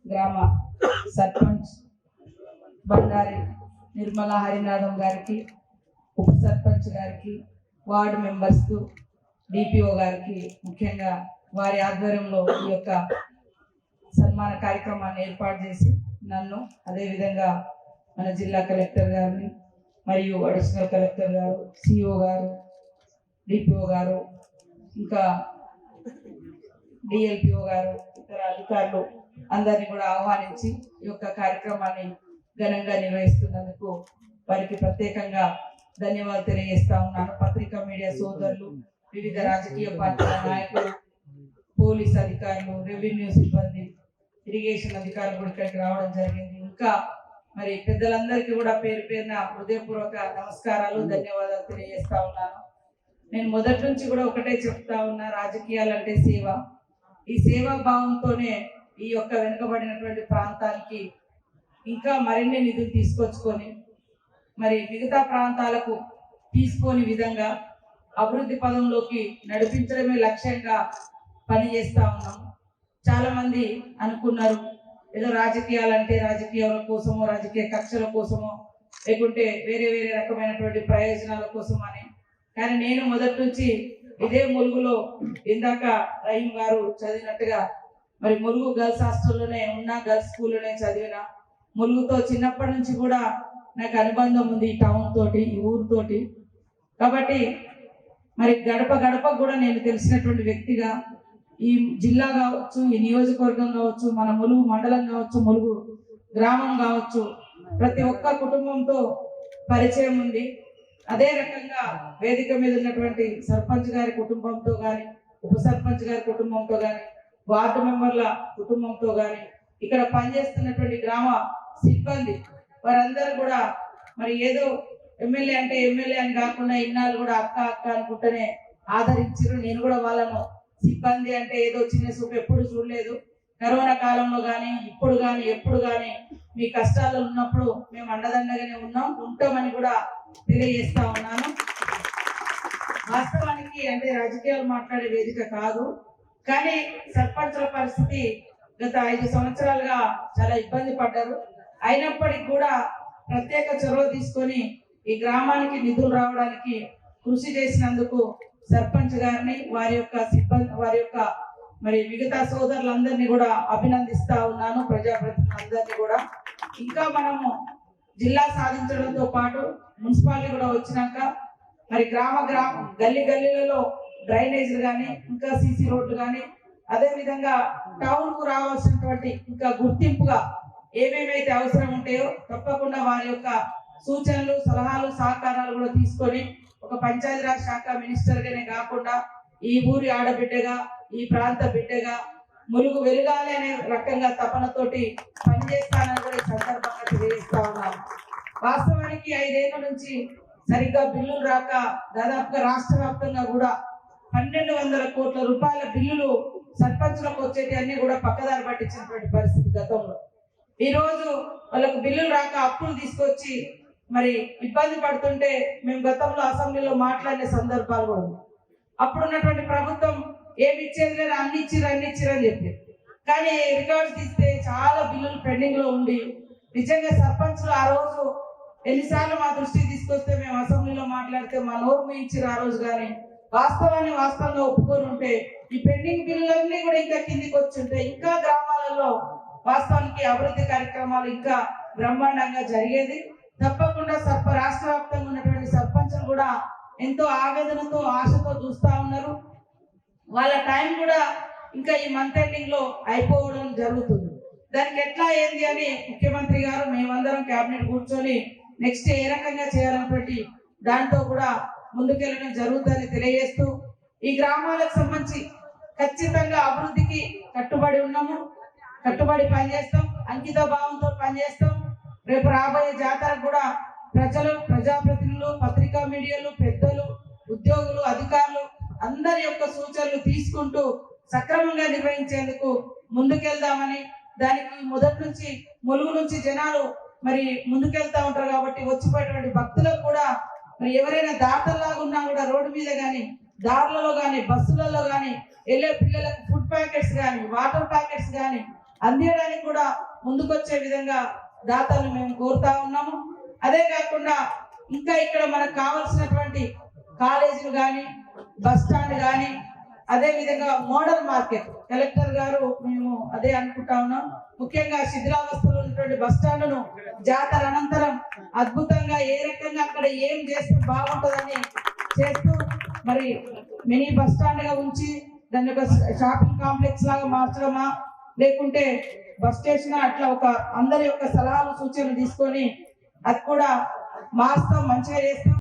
గ్రామ సర్పంచ్ బండారి నిర్మలా హరినాథం గారికి, ఉప సర్పంచ్ గారికి, వార్డు మెంబర్స్కు, డిపిఓ గారికి, ముఖ్యంగా వారి ఆధ్వర్యంలో ఈ యొక్క సన్మాన కార్యక్రమాన్ని ఏర్పాటు చేసి నన్ను, అదేవిధంగా మన జిల్లా కలెక్టర్ గారిని మరియు అడిషనల్ కలెక్టర్ గారు, సిఓ గారు, డిపిఓ గారు, ఇంకా డిఎల్పిఓ గారు, ఇతర అధికారులు అందరినీ కూడా ఆహ్వానించి ఈ యొక్క కార్యక్రమాన్ని ఘనంగా నిర్వహిస్తున్నందుకు వారికి ప్రత్యేకంగా ధన్యవాదాలు తెలియజేస్తా ఉన్నాను. పత్రికా మీడియా సోదరులు, వివిధ రాజకీయ పార్టీల నాయకులు, పోలీస్ అధికారులు, రెవెన్యూ సిబ్బంది, ఇరిగేషన్ అధికారులు కూడా ఇక్కడికి రావడం జరిగింది. ఇంకా మరి పెద్దలందరికీ కూడా పేరు పేరున హృదయపూర్వక నమస్కారాలు, ధన్యవాదాలు తెలియజేస్తా ఉన్నాను. నేను మొదటి నుంచి కూడా ఒకటే చెప్తా ఉన్నా, రాజకీయాలంటే సేవ. ఈ సేవా భావంతోనే ఈ యొక్క వెనుకబడినటువంటి ప్రాంతానికి ఇంకా మరిన్ని నిధులు తీసుకొచ్చుకొని మరి మిగతా ప్రాంతాలకు తీసుకోని విధంగా అభివృద్ధి పదంలోకి నడిపించడమే లక్ష్యంగా పనిచేస్తా ఉన్నాం. చాలా మంది అనుకున్నారు ఏదో రాజకీయాలంటే రాజకీయాల కోసమో, రాజకీయ కక్షల కోసమో, లేకుంటే వేరే వేరే రకమైనటువంటి ప్రయోజనాల కోసం అని. కానీ నేను మొదటి నుంచి ఇదే ములుగులో ఇందాక రహీం గారు చదివినట్టుగా మరి ములుగు గర్ల్స్ హాస్టల్లోనే ఉన్నా, గర్ల్స్ స్కూల్లోనే చదివిన, ములుగుతో చిన్నప్పటి నుంచి కూడా నాకు అనుబంధం ఉంది, ఈ టౌన్ తోటి, ఈ ఊరితోటి. కాబట్టి మరి గడప గడప కూడా నేను తెలిసినటువంటి వ్యక్తిగా ఈ జిల్లా కావచ్చు, ఈ నియోజకవర్గం కావచ్చు, మన ములుగు మండలం కావచ్చు, ములుగు గ్రామం కావచ్చు, ప్రతి ఒక్క కుటుంబంతో పరిచయం ఉంది. అదే రకంగా వేదిక మీద ఉన్నటువంటి సర్పంచ్ గారి కుటుంబంతో కానీ, ఉప సర్పంచ్ గారి కుటుంబంతో కానీ, వార్డు మెంబర్ల కుటుంబంతో కానీ, ఇక్కడ పనిచేస్తున్నటువంటి గ్రామ సిబ్బంది వారందరూ కూడా మరి ఏదో ఎమ్మెల్యే అంటే ఎమ్మెల్యే అని కాకుండా ఇన్నాళ్ళు కూడా అక్క అక్క అనుకుంటూనే ఆదరించారు. నేను కూడా వాళ్ళను సిబ్బంది అంటే ఏదో చిన్న చూపు ఎప్పుడు చూడలేదు. కరోనా కాలంలో కానీ, ఇప్పుడు కానీ, ఎప్పుడు కానీ మీ కష్టాల్లో ఉన్నప్పుడు మేము అండదండగానే ఉంటామని కూడా తెలియజేస్తా ఉన్నాను. వాస్తవానికి అంటే రాజకీయాలు మాట్లాడే వేదిక కాదు, కానీ సర్పంచుల పరిస్థితి గత 5 సంవత్సరాలుగా చాలా ఇబ్బంది పడ్డారు. అయినప్పటికీ కూడా ప్రత్యేక చొరవ తీసుకొని ఈ గ్రామానికి నిధులు రావడానికి కృషి చేసినందుకు సర్పంచ్ గారిని, వారి యొక్క సిబ్బంది, వారి యొక్క మరి మిగతా సోదరులందరినీ కూడా అభినందిస్తా ఉన్నాను, ప్రజాప్రతినిధులందరినీ కూడా. ఇంకా మనము జిల్లా సాధించడంతో పాటు మున్సిపాలిటీ కూడా వచ్చినాక మరి గ్రామ గల్లీ గల్లీలలో డ్రైనేజీలు కానీ, ఇంకా సీసీ రోడ్లు కానీ, అదే విధంగా టౌన్ కు రావాల్సినటువంటి ఇంకా గుర్తింపుగా ఏమేమైతే అవసరం ఉంటాయో తప్పకుండా వారి యొక్క సూచనలు, సలహాలు, సహకారాలు కూడా తీసుకొని ఒక పంచాయతీరాజ్ శాఖ మినిస్టర్ గానే కాకుండా ఈ ఊరి ఆడబిడ్డగా, ఈ ప్రాంత బిడ్డగా ములుగు వెలుగాలి అనే రకంగా తపనతోటి పనిచేస్తానని కూడా ఈ సందర్భంగా తెలియజేస్తా ఉన్నాను. వాస్తవానికి 5 ఏళ్ల నుంచి సరిగ్గా బిల్లులు రాక దాదాపుగా రాష్ట్ర వ్యాప్తంగా కూడా 1200 కోట్ల రూపాయల బిల్లులు సర్పంచులకు వచ్చేటి అన్ని కూడా పక్కదారి పట్టించినటువంటి పరిస్థితి గతంలో. ఈ రోజు వాళ్ళకు బిల్లులు రాక అప్పులు తీసుకొచ్చి మరి ఇబ్బంది పడుతుంటే మేము గతంలో అసెంబ్లీలో మాట్లాడిన సందర్భాలు కూడా ఉన్నాయి. అప్పుడు ఉన్నటువంటి ప్రభుత్వం ఏమి ఇచ్చేది లేదు, అన్ని ఇచ్చిర్రు అని చెప్పి, కానీ రికార్డ్స్ తీస్తే చాలా బిల్లులు పెండింగ్ లో ఉండి నిజంగా సర్పంచులు ఆ రోజు ఎన్నిసార్లు మా దృష్టికి తీసుకొస్తే మేము అసెంబ్లీలో మాట్లాడితే మా నోరు మూయించారు ఆ రోజు. కానీ వాస్తవాన్ని వాస్తవంగా ఒప్పుకొని ఉంటే ఈ పెండింగ్ బిల్లులన్నీ కూడా ఇంకా కిందికి వచ్చి ఉంటాయి. ఇంకా గ్రామాలలో వాస్తవానికి అభివృద్ధి కార్యక్రమాలు ఇంకా బ్రహ్మాండంగా జరిగేది. తప్పకుండా రాష్ట్ర వ్యాప్తంగా ఉన్నటువంటి సర్పంచులు కూడా ఎంతో ఆవేదనతో, ఆశతో చూస్తా ఉన్నారు. వాళ్ళ టైం కూడా ఇంకా ఈ మంత్ ఎండింగ్ లో అయిపోవడం జరుగుతుంది. దానికి ఎట్లా ఏంది అని ముఖ్యమంత్రి గారు, మేమందరం కేబినెట్ కూర్చొని నెక్స్ట్ ఏ రకంగా చేయాలన్నటువంటి దాంతో కూడా ముందుకెళ్ళడం జరుగుతుందని తెలియజేస్తూ, ఈ గ్రామాలకు సంబంధించి ఖచ్చితంగా అభివృద్ధికి కట్టుబడి ఉన్నాము, కట్టుబడి పనిచేస్తాం, అంకిత భావంతో పనిచేస్తాం. రేపు రాబోయే జాతర కూడా ప్రజలు, ప్రజాప్రతినిధులు, పత్రికా మీడియాలు, పెద్దలు, ఉద్యోగులు, అధికారులు అందరి యొక్క సూచనలు తీసుకుంటూ సక్రమంగా నిర్వహించేందుకు ముందుకెళ్దామని, దానికి మొదటి నుంచి ములుగు నుంచి జనాలు మరి ముందుకెళ్తా ఉంటారు కాబట్టి వచ్చిపోయేటువంటి భక్తులకు కూడా మరి ఎవరైనా దాతల్లాగా ఉన్నా కూడా రోడ్డు మీద కానీ, దారులలో కానీ, బస్సులలో కానీ వెళ్ళే పిల్లలకు ఫుడ్ ప్యాకెట్స్ కానీ, వాటర్ ప్యాకెట్స్ కానీ అందించడానికి కూడా ముందుకొచ్చే విధంగా దాతలను మేము కోరుతా ఉన్నాము. అదే కాకుండా ఇంకా ఇక్కడ మనకు కావాల్సినటువంటి కాలేజీలు కానీ, బస్ స్టాండ్ కానీ, అదే విధంగా మోడల్ మార్కెట్ కలెక్టర్ గారు మేము అదే అనుకుంటా ఉన్నాం. ముఖ్యంగా శిథిలావస్థలో ఉన్నటువంటి బస్ స్టాండ్ను జాతర అనంతరం అద్భుతంగా ఏ రకంగా అక్కడ ఏం చేస్తే బాగుంటుందని చేస్తూ మరి మినీ బస్ స్టాండ్ గా ఉంచి దాన్ని ఒక షాపింగ్ కాంప్లెక్స్ లాగా మార్చడమా, లేకుంటే బస్ స్టేషన్ అట్లా ఒక అందరి యొక్క సలహాలు సూచనలు తీసుకొని అది కూడా మారుస్తాం, మంచిగా చేస్తాం.